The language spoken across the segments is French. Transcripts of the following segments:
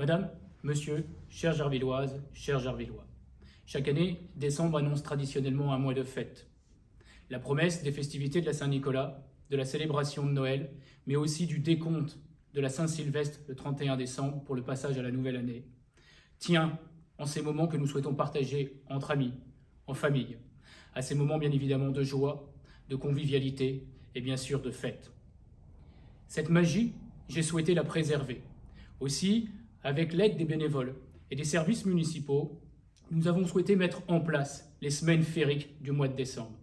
Madame, Monsieur, chères Gervilloises, chers Gervillois, chaque année, décembre annonce traditionnellement un mois de fête. La promesse des festivités de la Saint-Nicolas, de la célébration de Noël, mais aussi du décompte de la Saint-Sylvestre le 31 décembre pour le passage à la nouvelle année, tient en ces moments que nous souhaitons partager entre amis, en famille, à ces moments bien évidemment de joie, de convivialité et bien sûr de fête. Cette magie, j'ai souhaité la préserver. Aussi, avec l'aide des bénévoles et des services municipaux, nous avons souhaité mettre en place les semaines féeriques du mois de décembre.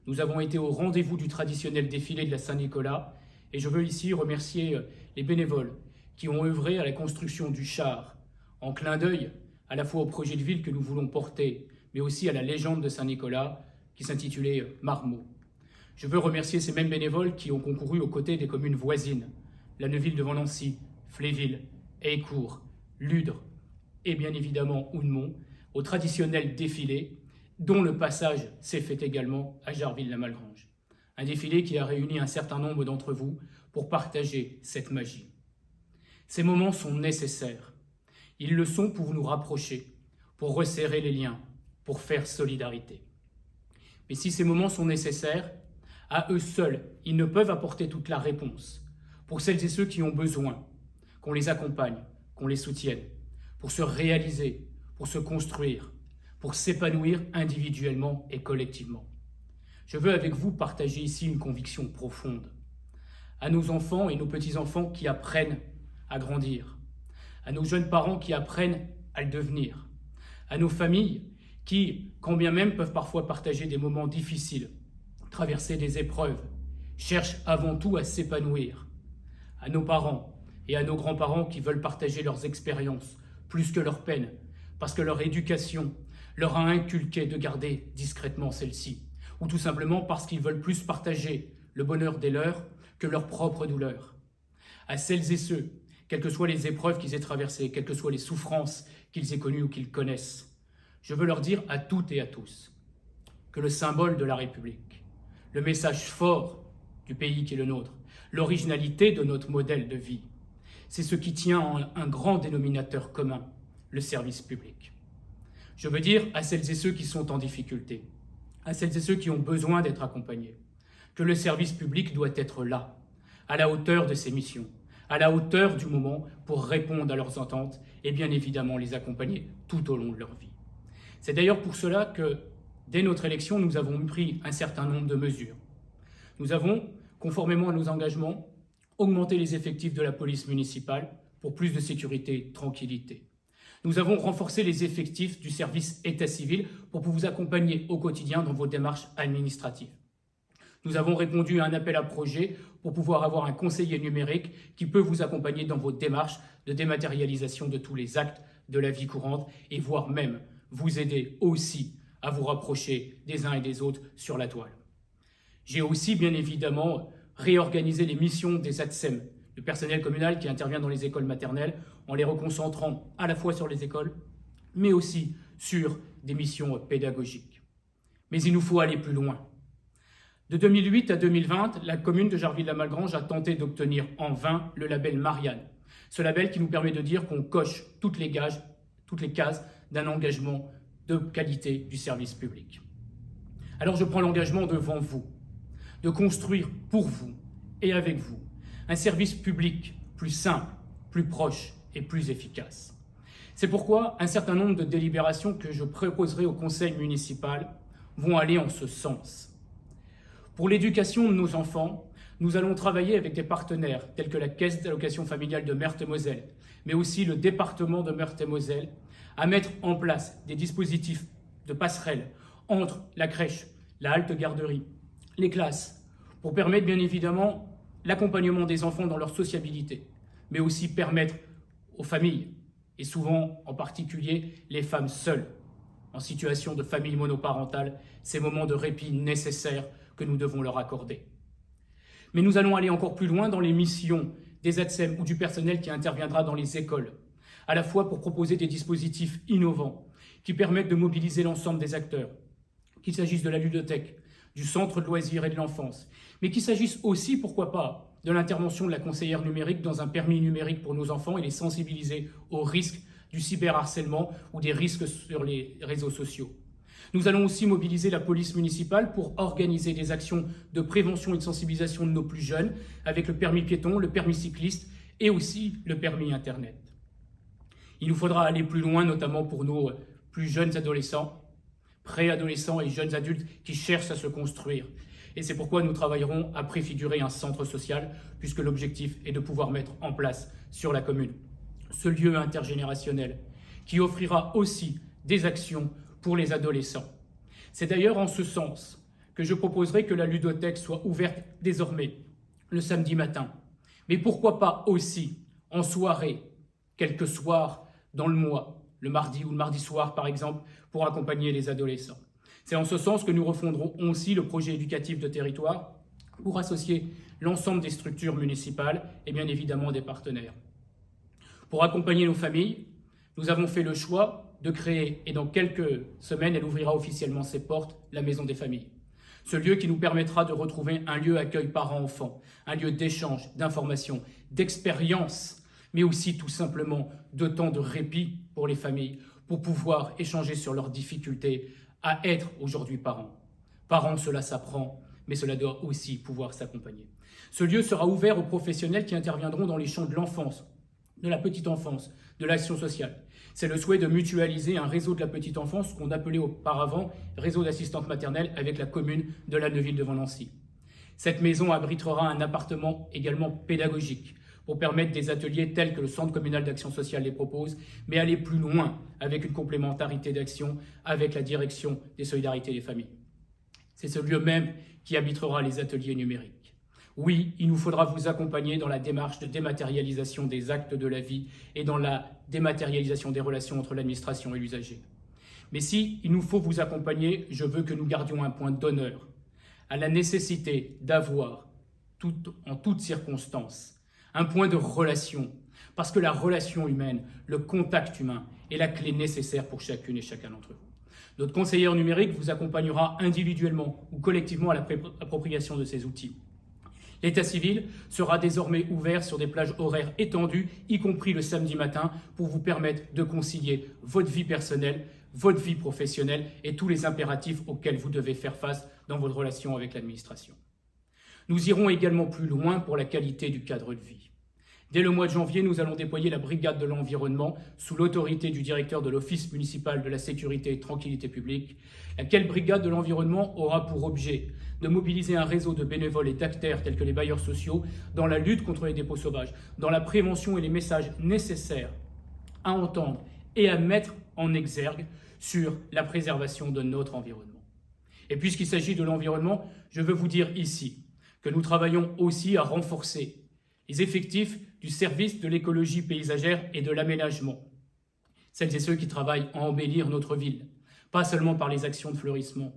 Nous avons été au rendez-vous du traditionnel défilé de la Saint-Nicolas et je veux ici remercier les bénévoles qui ont œuvré à la construction du char, en clin d'œil à la fois au projet de ville que nous voulons porter, mais aussi à la légende de Saint-Nicolas qui s'intitulait Marmot. Je veux remercier ces mêmes bénévoles qui ont concouru aux côtés des communes voisines, la Neuville devant Nancy, Fléville, Heillecourt, Ludre et bien évidemment Houndemont, au traditionnel défilé dont le passage s'est fait également à Jarville-la-Malgrange. Un défilé qui a réuni un certain nombre d'entre vous pour partager cette magie. Ces moments sont nécessaires. Ils le sont pour nous rapprocher, pour resserrer les liens, pour faire solidarité. Mais si ces moments sont nécessaires, à eux seuls, ils ne peuvent apporter toute la réponse. Pour celles et ceux qui ont besoin, qu'on les accompagne, qu'on les soutienne, pour se réaliser, pour se construire, pour s'épanouir individuellement et collectivement. Je veux avec vous partager ici une conviction profonde. À nos enfants et nos petits-enfants qui apprennent à grandir, à nos jeunes parents qui apprennent à le devenir, à nos familles qui, quand bien même peuvent parfois partager des moments difficiles, traverser des épreuves, cherchent avant tout à s'épanouir, à nos parents et à nos grands-parents qui veulent partager leurs expériences plus que leurs peines, parce que leur éducation leur a inculqué de garder discrètement celle-ci, ou tout simplement parce qu'ils veulent plus partager le bonheur des leurs que leur propre douleur. À celles et ceux, quelles que soient les épreuves qu'ils aient traversées, quelles que soient les souffrances qu'ils aient connues ou qu'ils connaissent, je veux leur dire à toutes et à tous que le symbole de la République, le message fort du pays qui est le nôtre, l'originalité de notre modèle de vie, c'est ce qui tient en un grand dénominateur commun, le service public. Je veux dire à celles et ceux qui sont en difficulté, à celles et ceux qui ont besoin d'être accompagnés, que le service public doit être là, à la hauteur de ses missions, à la hauteur du moment pour répondre à leurs attentes et bien évidemment les accompagner tout au long de leur vie. C'est d'ailleurs pour cela que, dès notre élection, nous avons pris un certain nombre de mesures. Nous avons, conformément à nos engagements, augmenté les effectifs de la police municipale pour plus de sécurité et de tranquillité. Nous avons renforcé les effectifs du service état civil pour vous accompagner au quotidien dans vos démarches administratives. Nous avons répondu à un appel à projet pour pouvoir avoir un conseiller numérique qui peut vous accompagner dans vos démarches de dématérialisation de tous les actes de la vie courante et voire même vous aider aussi à vous rapprocher des uns et des autres sur la toile. J'ai aussi bien évidemment réorganisé les missions des ATSEM, le personnel communal qui intervient dans les écoles maternelles, en les reconcentrant à la fois sur les écoles, mais aussi sur des missions pédagogiques. Mais il nous faut aller plus loin. De 2008 à 2020, la commune de Jarville-la-Malgrange a tenté d'obtenir en vain le label Marianne. Ce label qui nous permet de dire qu'on coche toutes les cases d'un engagement de qualité du service public. Alors je prends l'engagement devant vous de construire pour vous et avec vous un service public plus simple, plus proche et plus efficace. C'est pourquoi un certain nombre de délibérations que je proposerai au conseil municipal vont aller en ce sens. Pour l'éducation de nos enfants, nous allons travailler avec des partenaires tels que la Caisse d'allocation familiale de Meurthe-et-Moselle, mais aussi le département de Meurthe-et-Moselle, à mettre en place des dispositifs de passerelle entre la crèche, la halte garderie, les classes, pour permettre bien évidemment l'accompagnement des enfants dans leur sociabilité, mais aussi permettre aux familles, et souvent en particulier les femmes seules, en situation de famille monoparentale, ces moments de répit nécessaires que nous devons leur accorder. Mais nous allons aller encore plus loin dans les missions des ATSEM ou du personnel qui interviendra dans les écoles, à la fois pour proposer des dispositifs innovants qui permettent de mobiliser l'ensemble des acteurs, qu'il s'agisse de la ludothèque, du centre de loisirs et de l'enfance, mais qu'il s'agisse aussi, pourquoi pas, de l'intervention de la conseillère numérique dans un permis numérique pour nos enfants et les sensibiliser aux risques du cyberharcèlement ou des risques sur les réseaux sociaux. Nous allons aussi mobiliser la police municipale pour organiser des actions de prévention et de sensibilisation de nos plus jeunes avec le permis piéton, le permis cycliste et aussi le permis Internet. Il nous faudra aller plus loin, notamment pour nos plus jeunes adolescents, préadolescents et jeunes adultes qui cherchent à se construire. Et c'est pourquoi nous travaillerons à préfigurer un centre social, puisque l'objectif est de pouvoir mettre en place sur la commune ce lieu intergénérationnel qui offrira aussi des actions pour les adolescents. C'est d'ailleurs en ce sens que je proposerai que la ludothèque soit ouverte désormais le samedi matin. Mais pourquoi pas aussi en soirée, quelques soirs dans le mois, le mardi ou le mardi soir par exemple, pour accompagner les adolescents. C'est en ce sens que nous refondrons aussi le projet éducatif de territoire pour associer l'ensemble des structures municipales et bien évidemment des partenaires. Pour accompagner nos familles, nous avons fait le choix de créer, et dans quelques semaines, elle ouvrira officiellement ses portes, la Maison des Familles. Ce lieu qui nous permettra de retrouver un lieu accueil parents-enfants, un lieu d'échange, d'information, d'expérience, mais aussi tout simplement de temps de répit pour les familles, pour pouvoir échanger sur leurs difficultés à être aujourd'hui parents. Parents, cela s'apprend, mais cela doit aussi pouvoir s'accompagner. Ce lieu sera ouvert aux professionnels qui interviendront dans les champs de l'enfance, de la petite enfance, de l'action sociale. C'est le souhait de mutualiser un réseau de la petite enfance qu'on appelait auparavant réseau d'assistantes maternelles avec la commune de La Neuville-devant-Nancy. Cette maison abritera un appartement également pédagogique pour permettre des ateliers tels que le Centre communal d'action sociale les propose, mais aller plus loin avec une complémentarité d'action avec la direction des solidarités des familles. C'est ce lieu même qui abritera les ateliers numériques. Oui, il nous faudra vous accompagner dans la démarche de dématérialisation des actes de la vie et dans la dématérialisation des relations entre l'administration et l'usager. Mais si il nous faut vous accompagner, je veux que nous gardions un point d'honneur à la nécessité d'avoir, en toutes circonstances, un point de relation, parce que la relation humaine, le contact humain est la clé nécessaire pour chacune et chacun d'entre vous. Notre conseillère numérique vous accompagnera individuellement ou collectivement à l'appropriation de ces outils. L'état civil sera désormais ouvert sur des plages horaires étendues, y compris le samedi matin, pour vous permettre de concilier votre vie personnelle, votre vie professionnelle et tous les impératifs auxquels vous devez faire face dans votre relation avec l'administration. Nous irons également plus loin pour la qualité du cadre de vie. Dès le mois de janvier, nous allons déployer la brigade de l'environnement sous l'autorité du directeur de l'Office municipal de la sécurité et tranquillité publique, laquelle brigade de l'environnement aura pour objet de mobiliser un réseau de bénévoles et d'acteurs tels que les bailleurs sociaux dans la lutte contre les dépôts sauvages, dans la prévention et les messages nécessaires à entendre et à mettre en exergue sur la préservation de notre environnement. Et puisqu'il s'agit de l'environnement, je veux vous dire ici que nous travaillons aussi à renforcer les effectifs du service de l'écologie paysagère et de l'aménagement. Celles et ceux qui travaillent à embellir notre ville, pas seulement par les actions de fleurissement,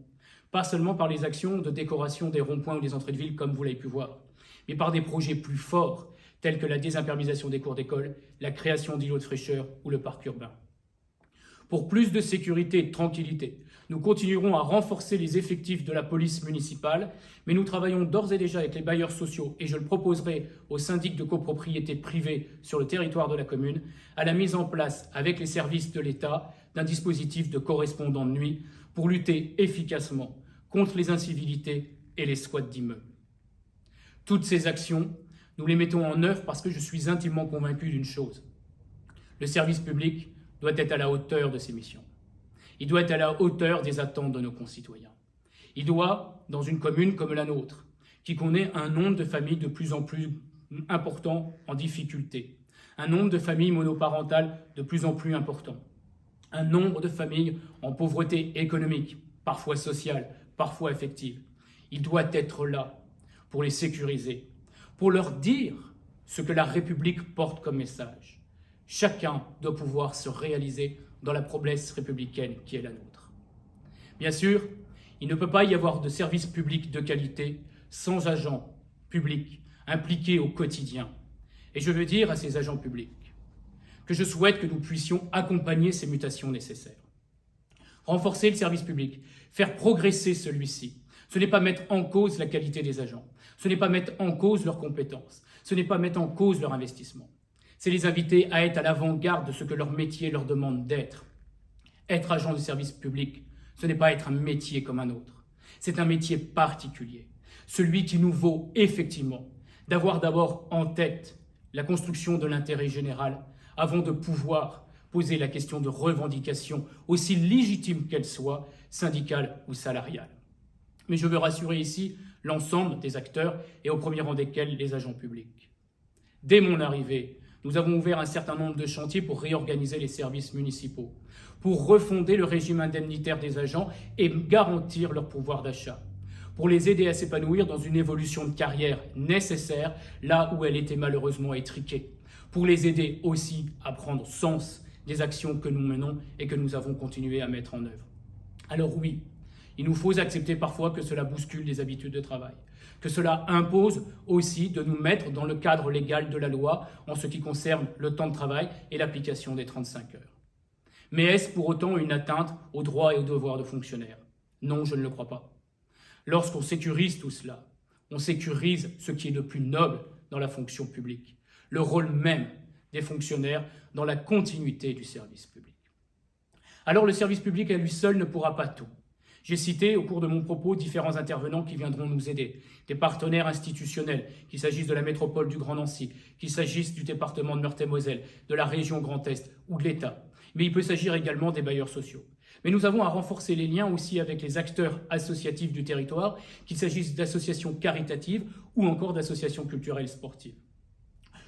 pas seulement par les actions de décoration des ronds-points ou des entrées de ville comme vous l'avez pu voir, mais par des projets plus forts tels que la désimperméabilisation des cours d'école, la création d'îlots de fraîcheur ou le parc urbain. Pour plus de sécurité et de tranquillité, nous continuerons à renforcer les effectifs de la police municipale, mais nous travaillons d'ores et déjà avec les bailleurs sociaux, et je le proposerai aux syndics de copropriété privée sur le territoire de la commune, à la mise en place avec les services de l'État d'un dispositif de correspondants de nuit pour lutter efficacement contre les incivilités et les squats d'immeubles. Toutes ces actions, nous les mettons en œuvre parce que je suis intimement convaincu d'une chose. Le service public doit être à la hauteur de ses missions. Il doit être à la hauteur des attentes de nos concitoyens. Il doit, dans une commune comme la nôtre, qui connaît un nombre de familles de plus en plus important en difficulté, un nombre de familles monoparentales de plus en plus important, un nombre de familles en pauvreté économique, parfois sociale, parfois affective. Il doit être là pour les sécuriser, pour leur dire ce que la République porte comme message. Chacun doit pouvoir se réaliser dans la promesse républicaine qui est la nôtre. Bien sûr, il ne peut pas y avoir de service public de qualité sans agents publics impliqués au quotidien. Et je veux dire à ces agents publics que je souhaite que nous puissions accompagner ces mutations nécessaires. Renforcer le service public, faire progresser celui-ci, Ce n'est pas mettre en cause la qualité des agents. Ce n'est pas mettre en cause leurs compétences. Ce n'est pas mettre en cause leur investissement. C'est les inviter à être à l'avant-garde de ce que leur métier leur demande d'être. Être agent du service public, ce n'est pas être un métier comme un autre. C'est un métier particulier. Celui qui nous vaut effectivement d'avoir d'abord en tête la construction de l'intérêt général avant de pouvoir poser la question de revendication, aussi légitime qu'elle soit, syndicale ou salariale. Mais je veux rassurer ici l'ensemble des acteurs et au premier rang desquels les agents publics. Dès mon arrivée, nous avons ouvert un certain nombre de chantiers pour réorganiser les services municipaux, pour refonder le régime indemnitaire des agents et garantir leur pouvoir d'achat, pour les aider à s'épanouir dans une évolution de carrière nécessaire là où elle était malheureusement étriquée, pour les aider aussi à prendre sens des actions que nous menons et que nous avons continué à mettre en œuvre. Alors oui, il nous faut accepter parfois que cela bouscule les habitudes de travail, que cela impose aussi de nous mettre dans le cadre légal de la loi en ce qui concerne le temps de travail et l'application des 35 heures. Mais est-ce pour autant une atteinte aux droits et aux devoirs de fonctionnaires? Non, je ne le crois pas. Lorsqu'on sécurise tout cela, on sécurise ce qui est de plus noble dans la fonction publique, le rôle même des fonctionnaires dans la continuité du service public. Alors le service public à lui seul ne pourra pas tout. J'ai cité au cours de mon propos différents intervenants qui viendront nous aider, des partenaires institutionnels, qu'il s'agisse de la métropole du Grand Nancy, qu'il s'agisse du département de Meurthe-et-Moselle, de la région Grand Est ou de l'État. Mais il peut s'agir également des bailleurs sociaux. Mais nous avons à renforcer les liens aussi avec les acteurs associatifs du territoire, qu'il s'agisse d'associations caritatives ou encore d'associations culturelles sportives.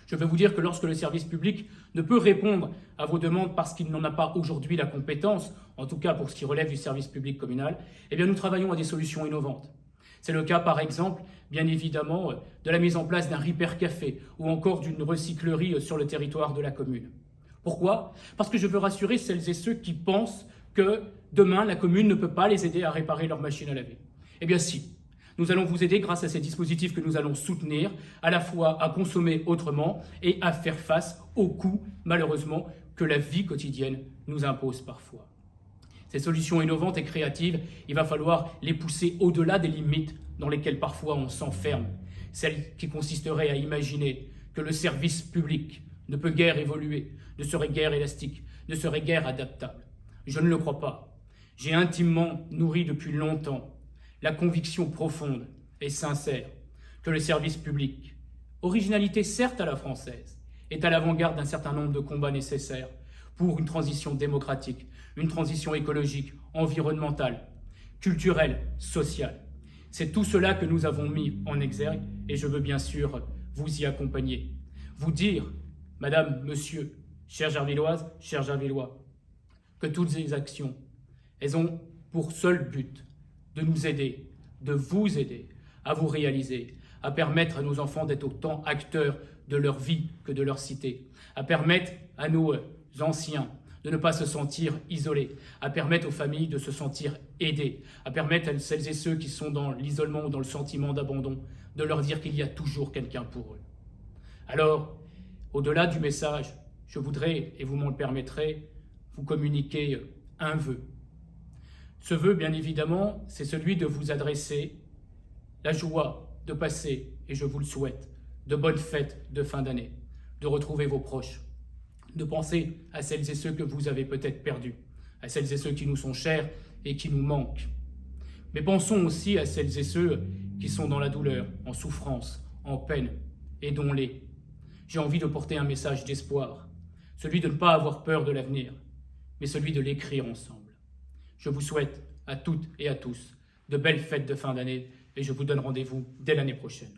Je veux vous dire que lorsque le service public ne peut répondre à vos demandes parce qu'il n'en a pas aujourd'hui la compétence, en tout cas pour ce qui relève du service public communal, eh bien nous travaillons à des solutions innovantes. C'est le cas par exemple, bien évidemment, de la mise en place d'un Repair Café ou encore d'une recyclerie sur le territoire de la commune. Pourquoi? Parce que je veux rassurer celles et ceux qui pensent que demain la commune ne peut pas les aider à réparer leur machine à laver. Eh bien si. Nous allons vous aider grâce à ces dispositifs que nous allons soutenir, à la fois à consommer autrement et à faire face aux coûts, malheureusement, que la vie quotidienne nous impose parfois. Ces solutions innovantes et créatives, il va falloir les pousser au-delà des limites dans lesquelles parfois on s'enferme, celles qui consisteraient à imaginer que le service public ne peut guère évoluer, ne serait guère élastique, ne serait guère adaptable. Je ne le crois pas. J'ai intimement nourri depuis longtemps la conviction profonde et sincère que le service public, originalité certes à la française, est à l'avant-garde d'un certain nombre de combats nécessaires pour une transition démocratique, une transition écologique, environnementale, culturelle, sociale. C'est tout cela que nous avons mis en exergue et je veux bien sûr vous y accompagner. Vous dire, Madame, Monsieur, chère Gervilloise, chers Gervillois, que toutes ces actions, elles ont pour seul but de nous aider, de vous aider à vous réaliser, à permettre à nos enfants d'être autant acteurs de leur vie que de leur cité, à permettre à nos anciens de ne pas se sentir isolés, à permettre aux familles de se sentir aidées, à permettre à celles et ceux qui sont dans l'isolement ou dans le sentiment d'abandon, de leur dire qu'il y a toujours quelqu'un pour eux. Alors, au-delà du message, je voudrais, et vous m'en le permettrez, vous communiquer un vœu. Ce vœu, bien évidemment, c'est celui de vous adresser la joie de passer, et je vous le souhaite, de bonnes fêtes de fin d'année, de retrouver vos proches, de penser à celles et ceux que vous avez peut-être perdus, à celles et ceux qui nous sont chers et qui nous manquent. Mais pensons aussi à celles et ceux qui sont dans la douleur, en souffrance, en peine, aidons-les. J'ai envie de porter un message d'espoir, celui de ne pas avoir peur de l'avenir, mais celui de l'écrire ensemble. Je vous souhaite à toutes et à tous de belles fêtes de fin d'année et je vous donne rendez-vous dès l'année prochaine.